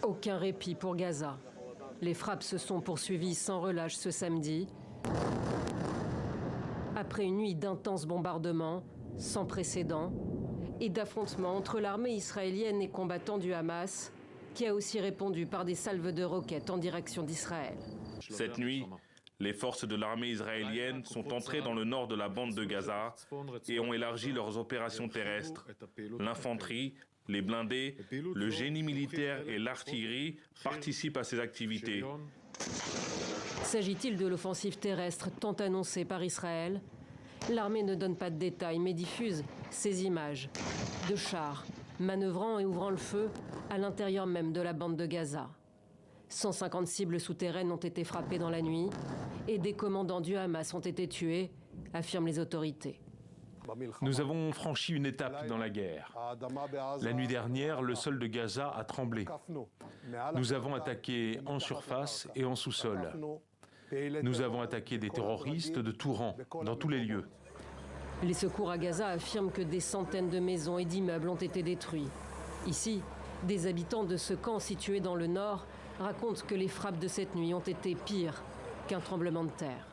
Aucun répit pour Gaza. Les frappes se sont poursuivies sans relâche ce samedi. Après une nuit d'intenses bombardements, sans précédent, et d'affrontements entre l'armée israélienne et combattants du Hamas, qui a aussi répondu par des salves de roquettes en direction d'Israël. Cette nuit, les forces de l'armée israélienne sont entrées dans le nord de la bande de Gaza et ont élargi leurs opérations terrestres. L'infanterie, les blindés, le génie militaire et l'artillerie participent à ces activités. S'agit-il de l'offensive terrestre tant annoncée par Israël? L'armée ne donne pas de détails mais diffuse ces images de chars manœuvrant et ouvrant le feu à l'intérieur même de la bande de Gaza. 150 cibles souterraines ont été frappées dans la nuit et des commandants du Hamas ont été tués, affirment les autorités. Nous avons franchi une étape dans la guerre. La nuit dernière, le sol de Gaza a tremblé. Nous avons attaqué en surface et en sous-sol. Nous avons attaqué des terroristes de tout rang, dans tous les lieux. Les secours à Gaza affirment que des centaines de maisons et d'immeubles ont été détruits. Ici, des habitants de ce camp situé dans le nord racontent que les frappes de cette nuit ont été pires qu'un tremblement de terre.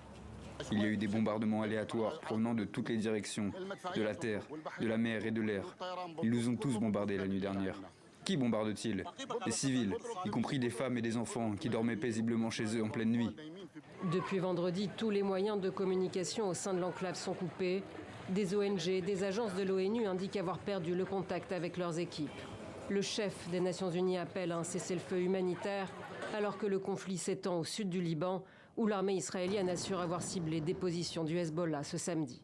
Il y a eu des bombardements aléatoires provenant de toutes les directions, de la terre, de la mer et de l'air. Ils nous ont tous bombardés la nuit dernière. Qui bombarde-t-il? Les civils, y compris des femmes et des enfants qui dormaient paisiblement chez eux en pleine nuit. Depuis vendredi, tous les moyens de communication au sein de l'enclave sont coupés. Des ONG, des agences de l'ONU indiquent avoir perdu le contact avec leurs équipes. Le chef des Nations Unies appelle à un cessez-le-feu humanitaire alors que le conflit s'étend au sud du Liban où l'armée israélienne assure avoir ciblé des positions du Hezbollah ce samedi.